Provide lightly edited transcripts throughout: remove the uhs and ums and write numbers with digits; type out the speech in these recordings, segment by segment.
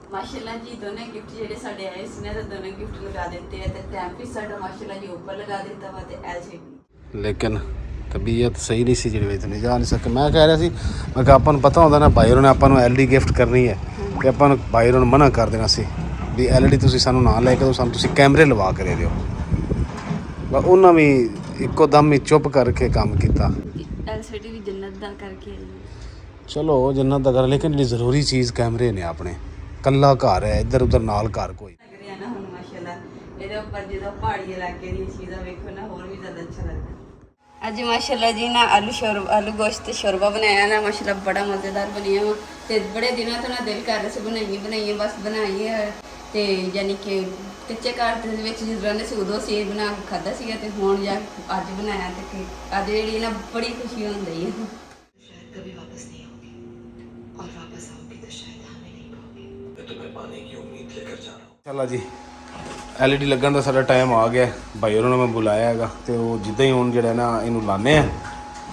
माशाल्लाह जी दोनों गिफ्ट जेडे साडे आए इसने तो दोनों गिफ्ट लगा देते हैं ते टाइम भी साडा माशाल्लाह जी ऊपर लगा देता वा ते ऐसे लेकिन तबीयत सही नहीं सी ਜਿਹੜੇ ਵਿੱਚ ਨਹੀਂ ਜਾ ਨਹੀਂ ਸਕੇ ਮੈਂ ਕਹਿ ਰਿਹਾ ਸੀ ਮੈਂ ਕਿਹਾ ਆਪਾਂ ਨੂੰ ਪਤਾ ਹੁੰਦਾ ਨਾ ਭਾਈ ਹੋਰਾਂ ਨੇ ਆਪਾਂ ਨੂੰ ਐਲਡੀ ਗਿਫਟ ਕਰਨੀ ਹੈ ਤੇ ਆਪਾਂ ਨੂੰ ਭਾਈ ਹੋਰਾਂ ਨੂੰ ਮਨਾ ਕਰ ਦੇਣਾ ਸੀ ਵੀ ਐਲਡੀ ਤੁਸੀਂ ਸਾਨੂੰ ਨਾ ਲੈ ਕੇ ਦਿਓ ਸਾਨੂੰ ਤੁਸੀਂ ਕੈਮਰੇ ਲਵਾ ਕੇ ਦੇ ਦਿਓ ਬਸ ਉਹਨਾਂ ਵੀ ਇੱਕੋ ਦਮ ਹੀ ਚੁੱਪ ਕਰਕੇ ਕੰਮ ਕੀਤਾ एलसीडी भी जन्नत दा करके आई ਚਲੋ ਜੰਨਤ ਦਾ ਕਰ ਲੇਕਿਨ ਜਿਹੜੀ ਜ਼ਰੂਰੀ ਚੀਜ਼ ਕੈਮਰੇ ਨੇ ਆਪਣੇ ਕੱਲਾ ਘਰ ਹੈ ਇੱਧਰ ਉੱਧਰ ਨਾਲ ਘਰ ਕੋਈ लग रहा है ना हुन माशाल्लाह ਇਹਦੇ ਉੱਪਰ ਜਦੋਂ ਪਹਾੜੀ ਇਲਾਕੇ ਦੀ ਚੀਜ਼ਾਂ ਵੇਖੋ ਨਾ ਹੋਰ ਵੀ ਜ਼ਿਆਦਾ ਅੱਛਾ ਲੱਗਦਾ ਅੱਜ ਮਾਸ਼ਾਅੱਲਾ ਜੀ ਨਾ ਆਲੂ ਗੋਸ਼ਤ ਤੇ ਸ਼ੋਰਬਾ ਬਣਾਇਆ ਨਾ ਮਾਸ਼ਾਅੱਲਾ ਬੜਾ ਮਜ਼ੇਦਾਰ ਬਣਿਆ ਵਾ ਤੇ ਬੜੇ ਦਿਨਾਂ ਤੋਂ ਨਾ ਦਿਲ ਕਰ ਰਿਹਾ ਸੀ ਬਣਾਈਏ ਬਸ ਬਣਾਈ ਹੈ ਤੇ ਯਾਨੀ ਕਿ ਕੱਚੇ ਘਰ ਦੇ ਵਿੱਚ ਜਦੋਂ ਰਹਿੰਦੇ ਸੀ ਉਦੋਂ ਸੀ ਬਣਾ ਕੇ ਖਾਧਾ ਸੀਗਾ ਤੇ ਹੁਣ ਜਾ ਅੱਜ ਬਣਾਇਆ ਤੇ ਅੱਜ ਜਿਹੜੀ ਨਾ ਬੜੀ ਖੁਸ਼ੀ ਹੁੰਦੀ ਹੈ शायद कभी वापस नहीं आओगे और वापस आओगे तो शायद हमें नहीं पाओगे मैं तुम्हें पाने की उम्मीद लेकर जा रहा हूँ ਚਲੋ ਜੀ ਐਲਈਡੀ ਲੱਗਣ ਦਾ ਸਾਡਾ ਟਾਈਮ ਆ ਗਿਆ ਭਾਈ ਉਹਨਾਂ ਨੂੰ ਮੈਂ ਬੁਲਾਇਆ ਹੈਗਾ ਤੇ ਉਹ ਜਿੱਦਾਂ ਹੀ ਹੁਣ ਜਿਹੜਾ ਨਾ ਇਹਨੂੰ ਲਾਣੇ ਆ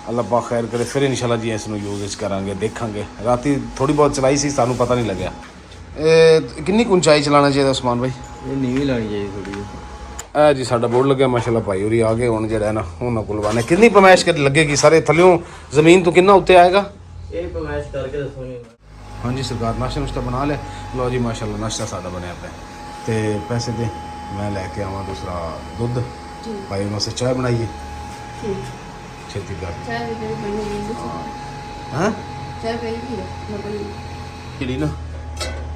ਅੱਲਾਹ ਪਾਕ ਖੈਰ ਕਰੇ ਫਿਰ ਇਨਸ਼ਾਅੱਲਾ ਜੀ ਇਸ ਨੂੰ ਯੂਜ਼ ਕਰਾਂਗੇ ਦੇਖਾਂਗੇ ਰਾਤੀ ਥੋੜੀ ਬਹੁਤ ਚਲਾਈ ਸੀ ਸਾਨੂੰ ਪਤਾ ਨਹੀਂ ਲੱਗਿਆ ਇਹ ਕਿੰਨੀ ਕੁ ਉਚਾਈ ਚਲਾਉਣਾ ਚਾਹੀਦਾ ਉਸਮਾਨ ਭਾਈ ਇਹ ਨੀਵੀਂ ਲਾਣੀ ਚਾਹੀਦੀ ਥੋੜੀ ਇਹ ਜੀ ਸਾਡਾ ਬੋਰਡ ਲੱਗਿਆ ਮਾਸ਼ਾਅੱਲਾ ਭਾਈ ਹੋਰੀ ਆ ਗਏ ਹੁਣ ਜਿਹੜਾ ਨਾ ਉਹਨਾਂ ਕੋਲ ਵਾਨੇ ਕਿੰਨੀ ਪਰਮਾਇਸ਼ ਕਰ ਲੱਗੇਗੀ ਸਾਰੇ ਥੱਲਿਓਂ ਜ਼ਮੀਨ ਤੋਂ ਕਿੰਨਾ ਉੱਤੇ ਆਏਗਾ ਇਹ ਪਰਮਾਇਸ਼ ਕਰਕੇ ਦੱਸੋਗੇ ਹਾਂਜੀ ਸਰਕਾਰ ਨਾਸ਼ਤਾ ਨੁਸ਼ਤਾ ਬਣਾ ਲਿਆ ਲਓ ਜੀ ਮਾਸ਼ਾਅੱਲਾ ਨਾਸ਼ਤਾ ਸਾਡਾ ਬਣਿਆ ਪਿਆ ਤੇ ਪੈਸੇ ਦੇ ਮੈਂ ਲੈ ਕੇ ਆਵਾਂ ਦੂਸਰਾ ਦੁੱਧ ਭਾਈ ਵਾਸਤੇ ਚਾਹ ਬਣਾਈਏ ਛੇਤੀ ਕਰ ਚਾਹ ਵੀ ਬਣੀ ਹਾਂ ਚਾਹ ਵੀ ਬਣੀ ਜਿਹੜੀ ਨਾ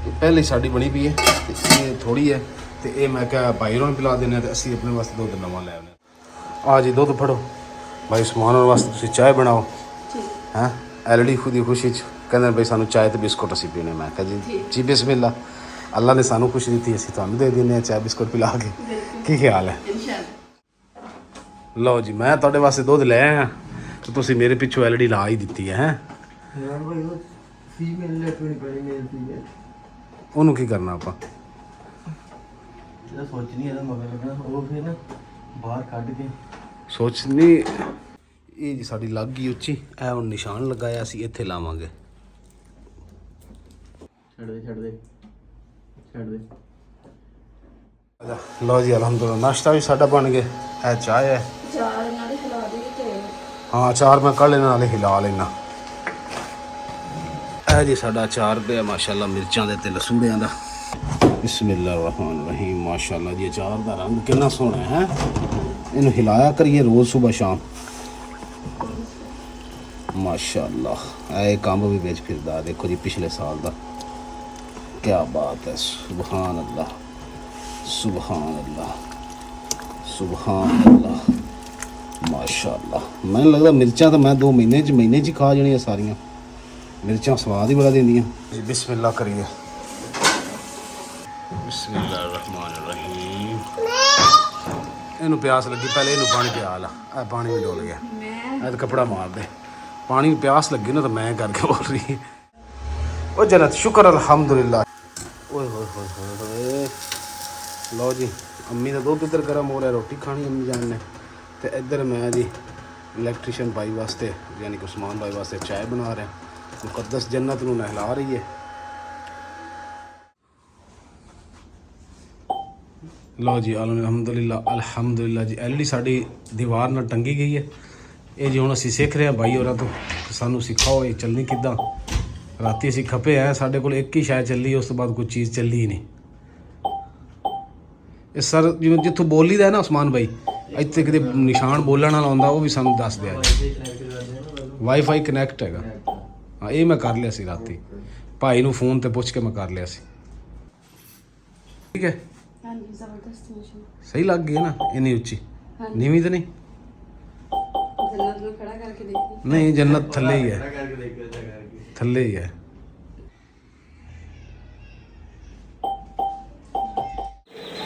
ਇਹ ਪਹਿਲੇ ਸਾਡੀ ਬਣੀ ਪਈ ਹੈ ਤੇ ਇਹ ਥੋੜੀ ਹੈ ਤੇ ਇਹ ਮੈਂ ਕਿਹਾ ਭਾਈ ਨੂੰ ਪਿਲਾ ਦਿੰਦੇ ਤੇ ਅਸੀਂ ਆਪਣੇ ਵਾਸਤੇ ਦੁੱਧ ਨਵਾਂ ਲੈ ਆਉਂਦੇ ਆ ਜੀ ਦੁੱਧ ਫੜੋ ਭਾਈ ਸਮਾਨ ਵਾਸਤੇ ਤੁਸੀਂ ਚਾਹ ਬਣਾਓ ਹੈਂ ਐਲਡੀ ਖੁਦੀ ਖੁਸ਼ੀ ਚ ਕਹਿੰਦੇ ਭਾਈ ਸਾਨੂੰ ਚਾਹ ਤੇ ਬਿਸਕੁਟ ਅਸੀਂ ਪੀਣੇ ਮੈਂ ਕਿਹਾ ਜੀ ਬਿਸਮਿਲ੍ਲਾ ਅੱਲਾ ਨੇ ਸਾਨੂੰ ਖੁਸ਼ੀ ਦਿੱਤੀ ਅਸੀਂ ਤੁਹਾਨੂੰ ਦੇ ਦਿੰਦੇ ਹਾਂ ਚਾਹ ਬਿਸਕੁਟ ਪਿਲਾ ਕੇ ਕੀ ਖਿਆਲ ਹੈ ਲਓ ਜੀ ਮੈਂ ਤੁਹਾਡੇ ਵਾਸਤੇ ਦੁੱਧ ਲੈ ਆਇਆ ਤੇ ਤੁਸੀਂ ਮੇਰੇ ਪਿੱਛੋਂ ਐਲਡੀ ਲਾ ਹੀ ਦਿੱਤੀ ਹੈ ਯਾਰ ਭਾਈ ਉਹ ਫੀਮੇਲ ਲੈਟਵੀਂ ਪੜੀ ਮੇਲ ਫੀਮੇਲ ਉਹਨੂੰ ਕੀ ਕਰਨਾ ਆਪਾਂ ਇਹਦਾ ਸੋਚ ਨਹੀਂ ਇਹਦਾ ਮਗਰ ਲੱਗਣਾ ਉਹ ਫਿਰ ਨਾ ਬਾਹਰ ਕੱਢ ਕੇ ਸੋਚ ਨਹੀਂ ਇਹ ਜੀ ਸਾਡੀ ਲੱਗ ਗਈ ਉੱਚੀ ਇਹ ਹੁਣ ਨਿਸ਼ਾਨ ਲਗਾਇਆ ਅਸੀਂ ਇੱਥੇ ਲਾਵਾਂਗੇ ਛੱਡ ਦੇ ਲਓ ਜੀ ਅਲਹਮਦੁਲਿਲਾ ਨਾਸ਼ਤਾ ਵੀ ਸਾਡਾ ਬਣ ਗਿਆ ਇਹ ਚਾਹ ਹੈ ਚਾਰ ਨਾਲ ਖਿਲਾ ਦੇ ਤੇ ਹਾਂ ਅਚਾਰ ਮੈਂ ਕੱਢ ਲੈਣਾ ਨਾਲੇ ਹਿਲਾ ਲੈਣਾ ਇਹ ਜੀ ਸਾਡਾ ਅਚਾਰ ਪਿਆ ਮਾਸ਼ਾਅੱਲਾ ਮਿਰਚਾਂ ਦੇ ਤੇ ਲਸੂੜਿਆਂ ਦਾ ਬਿਸਮਿਲ੍ਲਾ ਰਹਿਮਾਨ ਰਹੀਮ ਮਾਸ਼ਾਅੱਲਾ ਜੀ ਅਚਾਰ ਦਾ ਰੰਗ ਕਿੰਨਾ ਸੋਹਣਾ ਹੈ ਇਹਨੂੰ ਹਿਲਾਇਆ ਕਰੀਏ ਰੋਜ਼ ਸਵੇਰ ਸ਼ਾਮ ਮਾਸ਼ਾਅੱਲਾ ਇਹ ਕੰਮ ਵੀ ਵਿੱਚ ਫਿਰਦਾ ਦੇਖੋ ਜੀ ਪਿਛਲੇ ਸਾਲ ਦਾ ਕੀ ਬਾਤ ਹੈ ਸੁਭਾਨ ਅੱਲਾਹ ਸੁਭਾਨ ਅੱਲਾਹ ਸੁਭਾਨ ਅੱਲਾਹ ਮਾਸ਼ਾਅੱਲਾ ਮੈਨੂੰ ਲੱਗਦਾ ਮਿਰਚਾਂ ਤਾਂ ਮੈਂ 2 ਮਹੀਨੇ 'ਚ ਖਾ ਜਾਣੀਆਂ ਸਾਰੀਆਂ ਮਿਰਚਾਂ ਸਵਾਦ ਹੀ ਬੜਾ ਦਿੰਦੀਆਂ ਜੀ ਬਿਸਮਿਲ੍ਲਾ ਕਰੀਏ ਬਿਸਮਿਲ੍ਲਾ ਰਹਿਮਾਨ ਰਹੀਮ ਇਹਨੂੰ ਪਿਆਸ ਲੱਗੀ ਪਹਿਲੇ ਇਹਨੂੰ ਪਾਣੀ ਪਿਆ ਲਾ ਇਹ ਪਾਣੀ ਵੀ ਡੋਲ ਗਿਆ ਇਹ ਤਾਂ ਕੱਪੜਾ ਮਾਰ ਦੇ ਪਾਣੀ ਪਿਆਸ ਲੱਗੀ ਨਾ ਤਾਂ ਮੈਂ ਕਰਕੇ ਬੋਲ ਰਹੀ ਉਹ ਜਨਤ ਸ਼ੁਕਰ ਅਲਹਮਦੁਲਿਲਾ ਓਏ ਹੋਏ ਹੋਏ ਹੋਏ ਹੋਏ ਲਓ ਜੀ ਅੰਮੀ ਦਾ ਦੁੱਧ ਇੱਧਰ ਗਰਮ ਹੋ ਰਿਹਾ ਰੋਟੀ ਖਾਣੀ ਅੰਮੀ ਜਾਨ ਨੇ ਤੇ ਇੱਧਰ ਮੈਂ ਜੀ ਇਲੈਕਟ੍ਰੀਸ਼ੀਅਨ ਭਾਈ ਵਾਸਤੇ ਯਾਨੀ ਕਿ ਉਸਮਾਨ ਭਾਈ ਵਾਸਤੇ ਚਾय ਬਣਾ ਰਿਹਾ ਮੁਕੱਦਸ ਜੰਨਤ ਨੂੰ ਨਹਿਲਾ ਰਹੀ ਹੈ ਲਓ ਜੀ ਅਲਹਮਦੁਲਿਲਾ ਜੀ ਐਲਡੀ ਸਾਡੀ ਦੀਵਾਰ ਨਾਲ ਟੰਗੀ ਗਈ ਹੈ ਇਹ ਜੀ ਹੁਣ ਅਸੀਂ ਸਿੱਖ ਰਹੇ ਹਾਂ ਭਾਈ ਹੋਰਾਂ ਤੋਂ ਸਾਨੂੰ ਸਿਖਾਓ ਇਹ ਚੱਲਣੀ ਕਿੱਦਾਂ ਰਾਤੀ ਅਸੀਂ ਖਪੇ ਆ ਸਾਡੇ ਕੋਲ ਇੱਕ ਹੀ ਸ਼ਾਇਦ ਚੱਲੀ ਉਸ ਤੋਂ ਬਾਅਦ ਕੋਈ ਚੀਜ਼ ਚੱਲੀ ਹੀ ਨਹੀਂ ਇਹ ਸਰ ਜਿਵੇਂ ਜਿੱਥੋਂ ਬੋਲੀ ਦਾ ਨਾ ਉਸਮਾਨ ਭਾਈ ਇੱਥੇ ਕਿਤੇ ਨਿਸ਼ਾਨ ਬੋਲਣ ਵਾਲਾ ਆਉਂਦਾ ਉਹ ਵੀ ਸਾਨੂੰ ਦੱਸ ਦਿਆ ਜੀ ਵਾਈਫਾਈ ਕਨੈਕਟ ਹੈਗਾ ਹਾਂ ਇਹ ਮੈਂ ਕਰ ਲਿਆ ਸੀ ਰਾਤੀ ਭਾਈ ਨੂੰ ਫੋਨ ਤੇ ਪੁੱਛ ਕੇ ਮੈਂ ਕਰ ਲਿਆ ਸੀ ਠੀਕ ਹੈ ਹਾਂਜੀ ਜ਼ਬਰਦਸਤ ਮਸ਼ੀਨ ਸਹੀ ਲੱਗ ਗਈ ਨਾ ਇੰਨੀ ਉੱਚੀ ਨੀਵੀਂ ਤਾਂ ਨਹੀਂ ਜੰਨਤ ਨੂੰ ਖੜਾ ਕਰਕੇ ਦੇਖੀ ਨਹੀਂ ਜੰਨਤ ਥੱਲੇ ਹੀ ਹੈ ਕਰਕੇ ਦੇਖੋ ਇਦਾਂ ਕਰਕੇ ਥੱਲੇ ਹੀ ਹੈ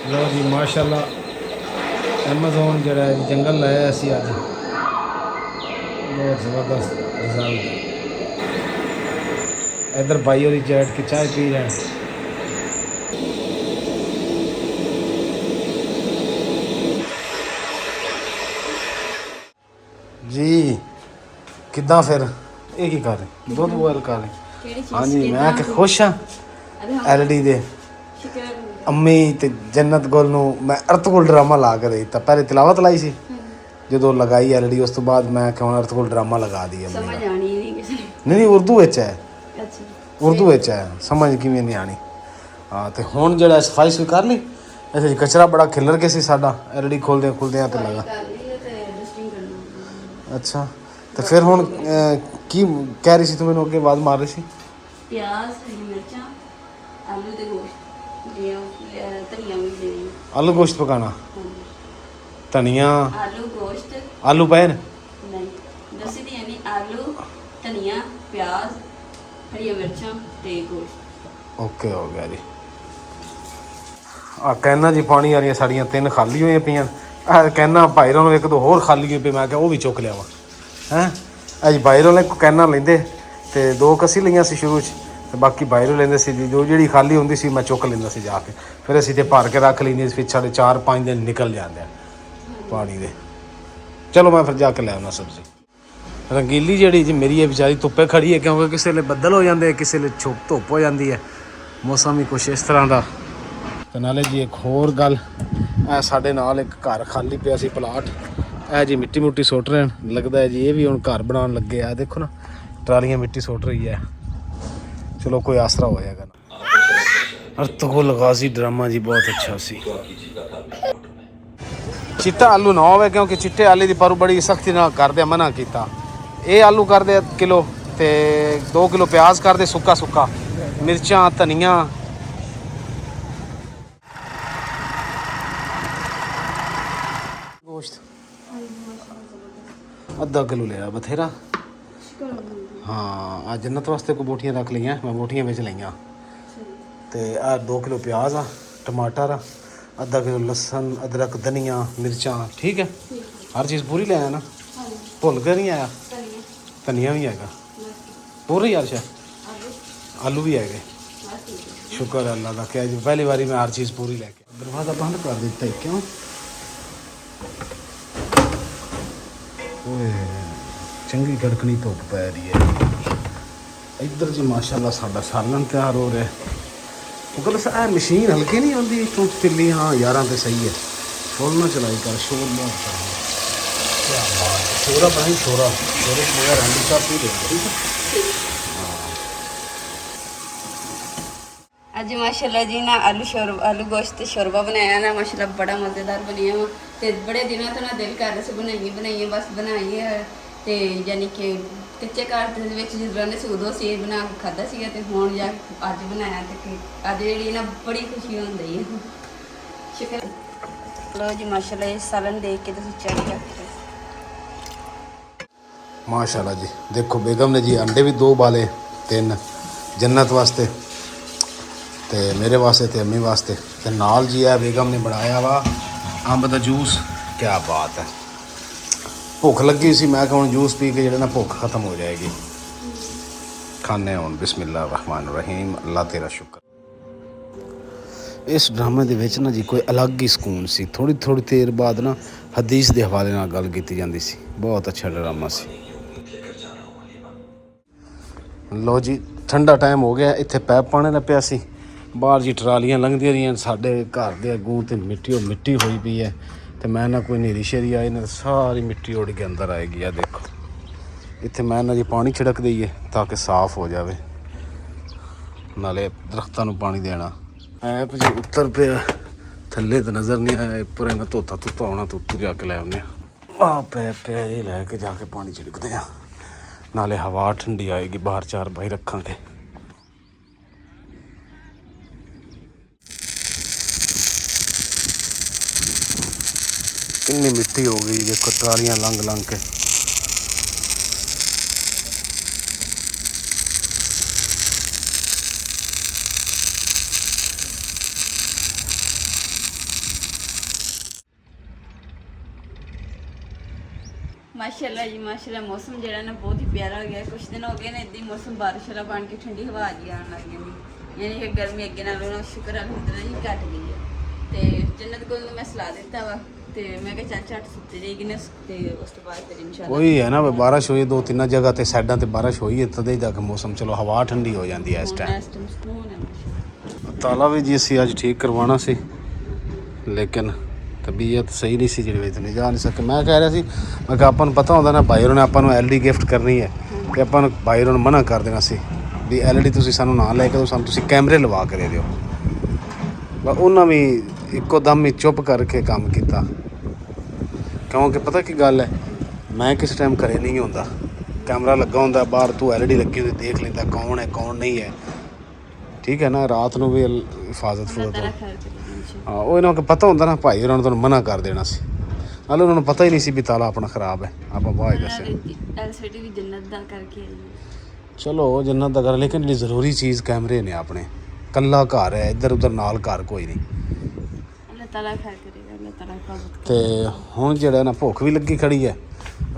ਲਓ ਜੀ ਮਾਸ਼ਾਅੱਲਾ ਐਮਾਜ਼ੋਨ ਜਿਹੜਾ ਹੈ ਜੰਗਲ ਲਾਇਆ ਅਸੀਂ ਅੱਜ ਬਹੁਤ ਜ਼ਬਰਦਸਤ ਰਿਜ਼ਲਟ इधर भाई और चैट की चाय पी रहे हैं जी किदा फिर ये की कर रहे दुध बॉयल कर रहे हाँ जी मैं खुश हाँ ਐਲਡੀ ਦੇ ਸ਼ੁਕਰ ਅੰਮੀ ਤੇ ਜੰਨਤ ਗੁਲ ਨੂੰ ਮੈਂ ਅਰਤਗੁਲ ਡਰਾਮਾ ਲਾ ਕੇ ਦੇ ਦਿੱਤਾ। ਪਹਿਲੇ ਤਿਲਾਵਤ ਲਾਈ ਸੀ, ਜਦੋਂ ਲਗਾਈ ਐਲਡੀ ਉਸ ਤੋਂ ਬਾਅਦ ਮੈਂ ਕਿਹਾ ਅਰਤਗੁਲ ਡਰਾਮਾ ਲਗਾ ਦੀ ਅੰਮੀ ਸਮਝ ਦਾ। ਆਣੀ ਨਹੀਂ ਕਿਸੇ ਨੂੰ। ਨਹੀਂ ਉਰਦੂ ਵਿੱਚ ਹੈ, ਅੱਛਾ ਉਰਦੂ ਵਿੱਚ ਹੈ, ਸਮਝ ਕਿਵੇਂ ਨਹੀਂ ਆਣੀ। ਹਾਂ ਤੇ ਹੁਣ ਜਿਹੜਾ ਸਫਾਈ ਸੁਈ ਕਰ ਲਈ, ਐਸੇ ਕਚਰਾ ਬੜਾ ਖਿਲਰ ਕੇ ਸੀ ਸਾਡਾ, ਐਲਡੀ ਖੋਲਦਿਆਂ ਖੁੱਲਦਿਆਂ ਤੇ ਲਗਾ। ਕਰ ਲਈ ਤੇ ਡਸਟਿੰਗ ਕਰਨਾ। ਅੱਛਾ ਤੇ ਫਿਰ ਹੁਣ ਕੀ ਕਹਿ ਰਹੀ ਸੀ ਤੂੰ ਮੈਨੂੰ, ਅੱਗੇ ਆਵਾਜ਼ ਮਾਰ ਰਹੀ ਸੀ? ਪਿਆਜ਼, ਹਰੀ ਮਿਰਚਾਂ, ਆਲੂ ਤੇ ਗੋਸ਼ਤ ਇਹ ਧਨੀਆ ਵੀ ਦੇ ਦਿਓ। ਆਲੂ ਗੋਸ਼ਤ ਪਕਾਣਾ, ਧਨੀਆ ਆਲੂ ਗੋਸ਼ਤ ਆਲੂ ਪਏ ਨੇ? ਨਹੀਂ ਦੱਸੀ ਦੀ ਯਾਨੀ ਆਲੂ, ਧਨੀਆ, ਪਿਆਜ਼, ਹਰੀਆਂ ਮਿਰਚਾਂ ਤੇ ਗੋਸ਼ਤ। ਓਕੇ ਹੋ ਗਿਆ ਜੀ। ਆ ਕਹਿਣਾ ਜੀ ਪਾਣੀ ਵਾਲੀਆਂ ਸਾਡੀਆਂ 3 ਖਾਲੀ ਹੋਈਆਂ ਪਈਆਂ। ਆ ਕਹਿਣਾ ਭਾਈਰੋਂ ਨੂੰ 1-2 ਹੋਰ ਖਾਲੀ ਹੋਈ ਪਈ, ਮੈਂ ਕਿਹਾ ਉਹ ਵੀ ਚੁੱਕ ਲਿਆਵਾਂ। ਹੈਂ ਅੱਜ ਬਾਈਰੋਂ ਨੇ ਕਹਿਣਾ ਲੈਂਦੇ ਤੇ 2 ਕਸੀ ਲਈਆਂ ਸੀ ਸ਼ੁਰੂ 'ਚ, ਤੇ ਬਾਕੀ ਬਾਈਰੋਂ ਲੈਂਦੇ ਸੀ ਜੀ। ਜੋ ਜਿਹੜੀ ਖਾਲੀ ਹੁੰਦੀ ਸੀ ਮੈਂ ਚੁੱਕ ਲੈਂਦਾ ਸੀ ਜਾ ਕੇ, ਫਿਰ ਅਸੀਂ ਤੇ ਭਰ ਕੇ ਰੱਖ ਲੈਂਦੇ ਸੀ। ਫਿਰ ਸਾਡੇ 4-5 ਦਿਨ ਨਿਕਲ ਜਾਂਦੇ ਆ ਪਾਣੀ ਦੇ। ਚਲੋ ਮੈਂ ਫਿਰ ਜਾ ਕੇ ਲੈ ਆਉਣਾ ਸਬਜ਼ੀ। ਰੰਗੀਲੀ ਜਿਹੜੀ ਜੀ ਮੇਰੀ ਇਹ ਵਿਚਾਰੀ ਧੁੱਪੇ ਖੜੀ ਹੈ, ਕਿਉਂਕਿ ਕਿਸੇ ਵੇਲੇ ਬੱਦਲ ਹੋ ਜਾਂਦੇ, ਕਿਸੇ ਵੇਲੇ ਧੁੱਪ ਹੋ ਜਾਂਦੀ ਹੈ, ਮੌਸਮ ਵੀ ਕੁਛ ਇਸ ਤਰ੍ਹਾਂ ਦਾ। ਤੇ ਨਾਲੇ ਜੀ ਇੱਕ ਹੋਰ ਗੱਲ, ਇਹ ਸਾਡੇ ਨਾਲ ਇੱਕ ਘਰ ਖਾਲੀ ਪਿਆ ਸੀ ਪਲਾਟ, ਇਹ ਜੀ ਮਿੱਟੀ ਮੁੱਟੀ ਸੁੱਟ ਰਹੇ ਨੇ। ਲੱਗਦਾ ਹੈ ਜੀ ਇਹ ਵੀ ਹੁਣ ਘਰ ਬਣਾਉਣ ਲੱਗੇ ਆ। ਦੇਖੋ ਨਾ ਟਰਾਲੀਆਂ ਮਿੱਟੀ ਸੁੱਟ ਰਹੀ ਹੈ। ਚਲੋ ਕੋਈ ਆਸਰਾ ਹੋ ਜਾਏਗਾ ਨਾ। ਅਰਤਗੁਲ ਗਾਜ਼ੀ ਡਰਾਮਾ ਜੀ ਬਹੁਤ ਅੱਛਾ ਸੀ। ਚਿੱਟਾ ਆਲੂ ਨਾ ਹੋਵੇ, ਕਿਉਂਕਿ ਚਿੱਟੇ ਆਲੂ ਦੀ ਪਰੂ ਬੜੀ ਸਖਤੀ ਨਾਲ ਕਰਦੇ ਮਨਾ ਕੀਤਾ। ਇਹ ਆਲੂ ਕਰਦੇ ਕਿਲੋ ਤੇ 2 ਕਿਲੋ ਪਿਆਜ਼ ਕਰਦੇ ਸੁੱਕਾ ਸੁੱਕਾ, ਮਿਰਚਾਂ, ਧਨੀਆ। ਗੋਸ਼ਤ ਅੱਧਾ ਕਿਲੋ ਲਿਆ ਬਥੇਰਾ। ਹਾਂ ਆ ਜੰਨਤ ਵਾਸਤੇ ਕੋਈ ਬੋਟੀਆਂ ਰੱਖ ਲਈਆਂ, ਮੈਂ ਬੋਟੀਆਂ ਵਿੱਚ ਲਈਆਂ। ਤੇ ਆ 2 ਕਿਲੋ ਪਿਆਜ਼ ਆ, ਟਮਾਟਰ ਆ, ਅੱਧਾ ਕਿਲੋ ਲਸਣ, ਅਦਰਕ, ਧਨੀਆ, ਮਿਰਚਾਂ। ਠੀਕ ਹੈ, ਹਰ ਚੀਜ਼ ਪੂਰੀ ਲੈ ਆਇਆ ਨਾ, ਭੁੱਲ ਕੇ ਨਹੀਂ ਆਇਆ? ਧਨੀਆ ਵੀ ਹੈਗਾ ਪੂਰਾ ਹੀ ਅੱਛਾ, ਆਲੂ ਵੀ ਹੈਗੇ। ਸ਼ੁਕਰ ਹੈ ਅੱਲਾ ਦਾ ਕਿ ਅੱਜ ਪਹਿਲੀ ਵਾਰੀ ਮੈਂ ਹਰ ਚੀਜ਼ ਪੂਰੀ ਲੈ ਕੇ। ਦਰਵਾਜ਼ਾ ਬੰਦ ਕਰ ਦਿੱਤਾ ਕਿਉਂ? ਓਏ ਚੰਗੀ ਕੜਕਣੀ ਧੁੱਪ ਪੈ ਰਹੀ ਹੈ ਇੱਧਰ ਜੀ। ਮਾਸ਼ਾਅੱਲਾ ਸਾਡਾ ਸਾਲਨ ਤਿਆਰ ਹੋ ਰਿਹਾ। ਉਹ ਕਹਿੰਦਾ ਇਹ ਮਸ਼ੀਨ ਹਲਕੀ ਨਹੀਂ ਆਉਂਦੀ ਇੱਥੋਂ ਤਿੱਲੀ। ਹਾਂ ਯਾਰਾਂ ਤੇ ਸਹੀ ਹੈ, ਫੁੱਲ ਨਾ ਚਲਾਈ ਕਰ, ਸ਼ੋਰ ਨਾ ਕਰ। ਕਿਆ ਬਾਤ ਹੈ, ਸ਼ੋਰਾ ਬਣਾਈ ਸ਼ੋਰਾ, ਸ਼ੋਰੇ ਚ ਮੇਰਾ ਰੰਡੀ ਸਾਹਿਬ ਪੀ ਦੇ। ਠੀਕ ਹੈ। ਅੱਜ ਮਾਸ਼ਾਅੱਲਾ ਜੀ ਨਾ ਆਲੂ ਗੋਸ਼ਤ ਤੇ ਸ਼ੋਰਬਾ ਬਣਾਇਆ ਨਾ, ਮਾਸ਼ਾਅੱਲਾ ਬੜਾ ਮਜ਼ੇਦਾਰ ਬਣਿਆ ਵਾ। ਤੇ ਬੜੇ ਦਿਨਾਂ ਤੋਂ ਨਾ ਦਿਲ ਕਰ ਰਿਹਾ ਸੀ ਬਣਾਈਏ ਬਸ ਬਣਾਈਏ। ਤੇ ਯਾਨੀ ਕਿ ਕੱਚੇ ਘਰ ਦੇ ਵਿੱਚ ਜਦੋਂ ਰਹਿੰਦੇ ਸੀ ਉਦੋਂ ਅਸੀਂ ਬਣਾ ਕੇ ਖਾਧਾ ਸੀਗਾ, ਤੇ ਹੁਣ ਜਾ ਅੱਜ ਬਣਾਇਆ ਤੇ ਅੱਜ ਜਿਹੜੀ ਨਾ ਬੜੀ ਖੁਸ਼ੀ ਹੁੰਦੀ ਹੈ। ਸ਼ੁਕਰ। ਲੋ ਜੀ ਮਾਸ਼ਾਅੱਲਾ ਇਹ ਸਾਲਨ ਦੇਖ ਕੇ ਤੁਸੀਂ ਚੈੱਕ ਕਰੋ। ਮਾਸ਼ਾਅੱਲਾ ਜੀ ਦੇਖੋ ਬੇਗਮ ਨੇ ਜੀ ਅੰਡੇ ਵੀ 2 ਬਾਲੇ, 3 ਜੰਨਤ ਵਾਸਤੇ ਤੇ ਮੇਰੇ ਵਾਸਤੇ ਤੇ ਅੰਮੀ ਵਾਸਤੇ। ਤੇ ਨਾਲ ਜੀ ਇਹ ਬੇਗਮ ਨੇ ਬਣਾਇਆ ਵਾ ਅੰਬ ਦਾ ਜੂਸ। ਕਿਆ ਬਾਤ ਹੈ, ਭੁੱਖ ਲੱਗੀ ਸੀ, ਮੈਂ ਕਿਹਾ ਹੁਣ ਜੂਸ ਪੀ ਕੇ ਜਿਹੜਾ ਨਾ ਭੁੱਖ ਖਤਮ ਹੋ ਜਾਏਗੀ। ਖਾਣੇ ਹੁਣ ਬਿਸਮਿल्लाह रहमान रहीम। ਅੱਲਾ ਤੇਰਾ ਸ਼ੁਕਰ। ਇਸ ਡਰਾਮੇ ਦੇ ਵਿੱਚ ਨਾ ਜੀ ਕੋਈ ਅਲੱਗ ਹੀ ਸਕੂਨ ਸੀ। ਥੋੜੀ ਦੇਰ ਬਾਅਦ ਨਾ ਹਦੀਸ ਦੇ ਹਵਾਲੇ ਨਾਲ ਗੱਲ ਕੀਤੀ ਜਾਂਦੀ ਸੀ। ਬਹੁਤ ਅੱਛਾ ਡਰਾਮਾ ਸੀ। ਲੋ ਜੀ ਠੰਡਾ ਟਾਈਮ ਹੋ ਗਿਆ, ਇੱਥੇ ਪੈਪ ਪਾਣੇ ਦਾ ਪਿਆ ਸੀ, ਬਾਹਰ ਜੀ ਟਰਾਲੀਆਂ ਲੰਘਦੀਆਂ ਰਹੀਆਂ ਸਾਡੇ ਘਰ ਦੇ ਅੱਗੋਂ, ਤੇ ਮਿੱਟੀ ਹੋਈ ਪਈ ਹੈ। ਤੇ ਮੈਂ ਨਾ ਕੋਈ ਨੇਰੀ ਸ਼ੇਰੀ ਆਈ ਨਾ, ਸਾਰੀ ਮਿੱਟੀ ਉੱਡ ਕੇ ਅੰਦਰ ਆਏਗੀ। ਆ ਦੇਖੋ ਇੱਥੇ ਮੈਂ ਨਾ ਜੀ ਪਾਣੀ ਛਿੜਕ ਦਈਏ ਤਾਂ ਕਿ ਸਾਫ਼ ਹੋ ਜਾਵੇ, ਨਾਲੇ ਦਰਖਤਾਂ ਨੂੰ ਪਾਣੀ ਦੇਣਾ। ਐਪ ਜੀ ਉੱਤਰ ਪਿਆ, ਥੱਲੇ ਤਾਂ ਨਜ਼ਰ ਨਹੀਂ ਆਇਆ। ਉੱਪਰ ਇਹਨਾਂ ਧੋਤਾ ਆਉਣਾ ਤਾਂ ਉੱਤਰ ਜਾ ਕੇ ਲੈ ਆਉਂਦੇ ਆ ਪੈਪ ਪਿਆ, ਇਹ ਲੈ ਕੇ ਜਾ ਕੇ ਪਾਣੀ ਛਿੜਕਦੇ ਆ, ਨਾਲੇ ਹਵਾ ਠੰਡੀ ਆਏਗੀ। ਬਾਹਰ 4 ਬਾਈ ਰੱਖਾਂਗੇ। कितनी मिट्टी हो गई देखो, ट्रालियां लंघ के। माशाल्लाह जी माशाल्लाह मौसम जो ना बहुत ही प्यारा हो गया। कुछ दिन हो गए ना इदा ही मौसम बारिश वाला बन के ठंडी हवा जी आने लग गई, यानी कि गर्मी अगे नालों शुक्र अल्हम्दुलिल्लाह जी घट गई है। तो जन्नत को मैं सलाह दिता वा ਤੇ ਮੈਂ ਕਿਹਾ ਚੱਲ ਝੱਟ ਸੁੱਤੇ ਜਾਏਗੀ ਨਾ ਤੇ ਉਸ ਤੋਂ ਬਾਅਦ ਫਿਰ ਇਨਸ਼ਾਅੱਲਾ ਉਹੀ ਹੈ ਨਾ ਵੀ ਬਾਰਿਸ਼ ਹੋਈ 2-3 ਜਗ੍ਹਾ ਤੇ ਸਾਈਡਾਂ ਤੇ ਬਾਰਿਸ਼ ਹੋਈ ਹੈ ਤਦੇ ਜਾ ਕੇ ਮੌਸਮ ਚਲੋ ਹਵਾ ਠੰਡੀ ਹੋ ਜਾਂਦੀ ਹੈ ਇਸ ਟਾਈਮ। ਇਸ ਟਾਈਮ ਸਕੂਨ ਹੈ ਮਾਸ਼ਾਅੱਲਾ। ਤਾਲਾ ਵੀ ਜੀ ਅਸੀਂ ਅੱਜ ਠੀਕ ਕਰਵਾਉਣਾ ਸੀ ਲੇਕਿਨ ਤਬੀਅਤ ਸਹੀ ਨਹੀਂ ਸੀ ਜਿਹੜੀ ਵਿੱਚ ਨਹੀਂ ਜਾ ਨਹੀਂ ਸਕੇ। ਮੈਂ ਕਹਿ ਰਿਹਾ ਸੀ ਮੈਂ ਕਿਹਾ ਆਪਾਂ ਨੂੰ ਪਤਾ ਹੁੰਦਾ ਨਾ ਭਾਈ ਹੋਰਾਂ ਨੇ ਆਪਾਂ ਨੂੰ ਐਲਡੀ ਗਿਫਟ ਕਰਨੀ ਹੈ ਤੇ ਆਪਾਂ ਨੂੰ ਭਾਈ ਹੋਰਾਂ ਨੂੰ ਮਨਾ ਕਰ ਦੇਣਾ ਸੀ ਵੀ ਐਲਡੀ ਤੁਸੀਂ ਸਾਨੂੰ ਨਾ ਲੈ ਕੇ ਦਿਓ, ਸਾਨੂੰ ਤੁਸੀਂ ਕੈਮਰੇ ਲਵਾ ਕੇ ਦੇ ਦਿਓ। ਬਸ ਉਹਨਾਂ ਵੀ ਇੱਕੋ ਦਮ ਹੀ ਚੁੱਪ ਕਰਕੇ ਕੰਮ ਕੀਤਾ ਕਿਉਂਕਿ ਪਤਾ ਕੀ ਗੱਲ ਹੈ ਮੈਂ ਕਿਸ ਟਾਈਮ ਘਰੇ ਨਹੀਂ ਹੁੰਦਾ, ਕੈਮਰਾ ਲੱਗਾ ਹੁੰਦਾ ਬਾਹਰ, ਤੂੰ ਐਲਡੀ ਲੱਗੀ ਹੁੰਦੀ ਦੇਖ ਲੈਂਦਾ ਕੌਣ ਹੈ ਕੌਣ ਨਹੀਂ ਹੈ, ਠੀਕ ਹੈ ਨਾ। ਰਾਤ ਨੂੰ ਵੀ ਹਿਫਾਜ਼ਤ ਫੂਜ਼ਤ ਹਾਂ ਉਹ ਇਹਨਾਂ ਨੂੰ ਪਤਾ ਹੁੰਦਾ ਨਾ ਭਾਈ ਉਹਨਾਂ ਨੂੰ ਤੁਹਾਨੂੰ ਮਨਾ ਕਰ ਦੇਣਾ ਸੀ। ਨਾਲੇ ਉਹਨਾਂ ਨੂੰ ਪਤਾ ਹੀ ਨਹੀਂ ਸੀ ਵੀ ਤਾਲਾ ਆਪਣਾ ਖਰਾਬ ਹੈ। ਆਪਾਂ ਬਾਹਰ ਦੱਸਿਆ ਐਲਸੀਡੀ ਵੀ ਜੰਨਤ ਦਾ ਕਰਕੇ ਆਈ ਹੈ। ਚਲੋ ਜੰਨਤ ਦਾ ਘਰ ਲੇਕਿਨ ਜਿਹੜੀ ਜ਼ਰੂਰੀ ਚੀਜ਼ ਕੈਮਰੇ ਨੇ ਆਪਣੇ। ਕੱਲਾ ਘਰ ਹੈ, ਇੱਧਰ ਉੱਧਰ ਨਾਲ ਘਰ ਕੋਈ ਨਹੀਂ। ਅੱਲਾਹ ਤਾਲਾ ਖੈਰ ਕਰੇਗਾ, ਅੱਲਾਹ ਤਾਲਾ ਹਿਫਾਜ਼ਤ ਤੇ ਹੁਣ ਜਿਹੜਾ ਨਾ ਭੁੱਖ ਵੀ ਲੱਗੀ ਖੜੀ ਹੈ,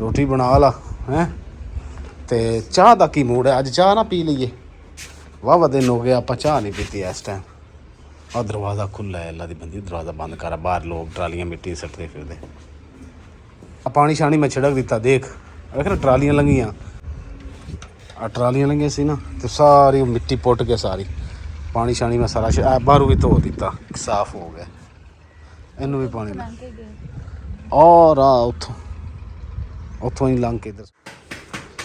ਰੋਟੀ ਬਣਾ ਲਾ ਹੈਂ। ਤੇ ਚਾਹ ਦਾ ਕੀ ਮੂਡ ਹੈ, ਅੱਜ ਚਾਹ ਨਾ ਪੀ ਲਈਏ। ਵਾਹ ਦਿਨ ਹੋ ਗਿਆ ਆਪਾਂ ਚਾਹ ਨਹੀਂ ਪੀਤੀ ਇਸ ਟਾਈਮ। ਆ ਦਰਵਾਜ਼ਾ ਖੁੱਲ੍ਹਾ ਹੈ, ਅੱਲਾ ਦੀ ਬੰਦੀ ਦਰਵਾਜ਼ਾ ਬੰਦ ਕਰ। ਬਾਹਰ ਲੋਕ ਟਰਾਲੀਆਂ ਮਿੱਟੀ ਸੱਟਦੇ ਫਿਰਦੇ। ਆ ਪਾਣੀ ਸ਼ਾਣੀ ਮੈਂ ਛਿੜਕ ਦਿੱਤਾ, ਦੇਖ ਵੇਖ ਨਾ ਟਰਾਲੀਆਂ ਲੰਘੀਆਂ। ਆ ਟਰਾਲੀਆਂ ਲੰਘੀਆਂ ਸੀ ਨਾ ਤੇ ਸਾਰੀ ਮਿੱਟੀ ਪੁੱਟ ਕੇ ਸਾਰੀ ਪਾਣੀ ਸ਼ਾਣੀ ਮੈਂ ਸਾਰਾ ਬਾਹਰੋਂ ਵੀ ਧੋ ਦਿੱਤਾ, ਸਾਫ਼ ਹੋ ਗਿਆ। ਇਹਨੂੰ ਵੀ ਪਾਣੀ ਔਰ ਆ ਉੱਥੋਂ ਹੀ ਲੰਘ ਕੇ ਇੱਧਰ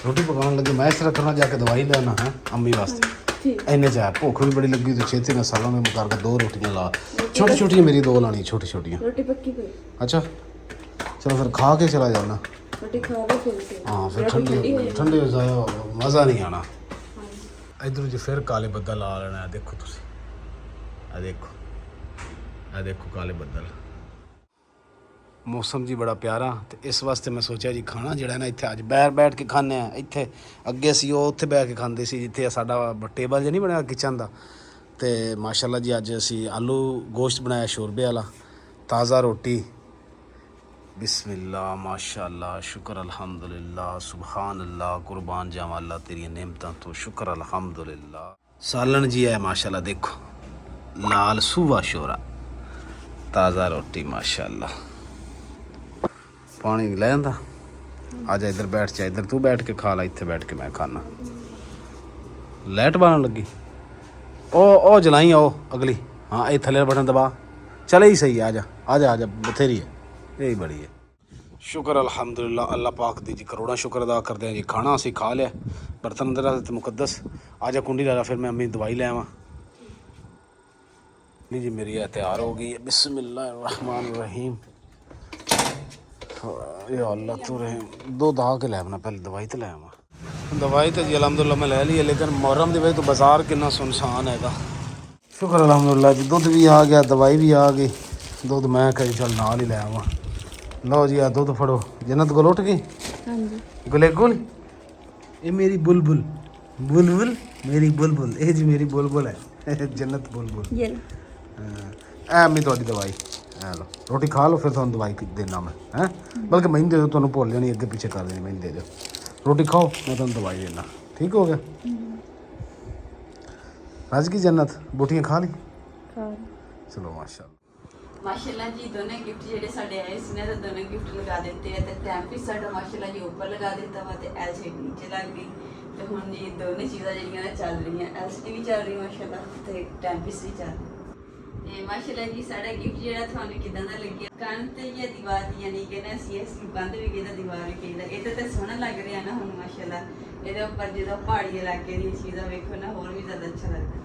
ਰੋਟੀ ਪਕਾਉਣ ਲੱਗੇ। ਮੈਂ ਇਸ ਤਰ੍ਹਾਂ ਕਰਨਾ ਜਾ ਕੇ ਦਵਾਈ ਲੈਣਾ ਹੈ ਅੰਮੀ ਵਾਸਤੇ। ਇੰਨੇ ਚਾਹ ਭੁੱਖ ਵੀ ਬੜੀ ਲੱਗੀ ਤੇ ਛੇਤੀ ਨਾਲ ਸਾਲਾਂ में मुकर के 2 रोटियां ला, छोटी छोटी मेरी 2 लानी छोटी छोटियां। रोटी पक्की कोई अच्छा चलो फिर खा के चला जाना। रोटी खा लो फिर हाँ फिर ठंडी हो जाए मज़ा नहीं आना। इधर जो फिर काले बदल आ लेना है, देखो तुसी आ देखो काले बदल। मौसम जी बड़ा प्यारा तो इस वास्ते मैं सोचा जी खाना जो है ना इत्थे अज बैठ के खाने इत्थे। अगे असी उत्थे बैठ के खाते सी जिथे साडा टेबल जो नहीं बनया किचन का। तो माशाल्लाह जी अज असी आलू गोश्त बनाया शोरबे वाला, ताज़ा रोटी। बिस्मिल्लाह माशाल्लाह शुक्र अल्हम्दुलिल्लाह सुबहान अल्लाह कुर्बान जावा अल्लाह तेरी नेमतां तो शुक्र अल्हम्दुलिल्लाह। सालन जी है माशाल्लाह, देखो लाल सूवा शोरा, ताज़ा रोटी माशाल्लाह। पानी ले आंदा आ जा इधर बैठ जा, इधर तू बैठ के खा ला, इत्थे बैठ के मैं खाना। लाइट बालन लगी ओ जलाई आओ अगली। हाँ ये थले बटन दबा, चले ही सही। आ जा बथेरी है, यही बड़ी है। शुक्र अल्हम्दुलिल्लाह अल्लाह पाक दी जी करोड़ा शुक्र अदा करते हैं जी। खाना असी खा लिया, बर्तन अंदर रख मुकद्दस। आ जा कुंडी ला, फिर मैं अम्मी दवाई ले आवां। नहीं जी मेरी तैयार हो गई है। बिस्मिल्लाहिर्रहमानिर्रहीम। या अल्लाह तो रहे 2 दहा के लै आना, पहले दवाई तो लै आवा। दवाई तो जी अलहमदुल्ला मैं ले ली है, लेकिन मुहर्रम की वजह तो बाजार कितना सुनसान है। शुक्र अलहमदुल्ला जी दुध भी आ गया, दवाई भी आ गई। दुध मैं कही चल नाल ही लै आवा। लो जी आ दुध फड़ो। जन्नत गुल उठ गई? गुले गुल ये मेरी बुलबुल बुलबुल मेरी बुलबुल, ये जी मेरी बुलबुल है जन्नत बुलबुल। ऐ मैं थोड़ी दवाई लो, रोटी खा लो फिर तुम दवाई देना मैं हैं। बल्कि मैंने दे दो, तुम भुल जानी अगे पीछे कर देनी, मैंने दे दो। रोटी खाओ मैं तुम दवाई देना, ठीक हो गया। रज की जन्नत बूटियाँ खा ली? चलो माशाल्लाह जी दोनों गिफ्ट जेडे साडे आए इसने तो दोनों गिफ्ट लगा देते हैं। तो टाइम भी साडा माशाल्लाह जी ऊपर लगा देता वा ते एलसीडी नीचे लग गई। तो हुण जी दोनों चीज़ां जेहड़ियां ना चल रही हैं, एलसीडी भी चल रही माशाल्लाह ते टाइम पीस भी चल रही। ते माशाल्लाह जी साडा गिफ्ट जेहड़ा थानू किदां दा लग्गिया? कंन ते या दीवार दी यानी कि ना असीं बंद भी कीता, दीवार भी कीता। ये तो सोहना लग रहा ना हुण माशाल्लाह। ਇਹਦੇ ਉੱਪਰ ਜਦੋਂ ਪਹਾੜੀ ਇਲਾਕੇ ਦੀ ਚੀਜ਼ਾਂ ਵੇਖੋ ਨਾ ਹੋਰ ਵੀ ਜ਼ਿਆਦਾ ਅੱਛਾ ਲੱਗਦਾ।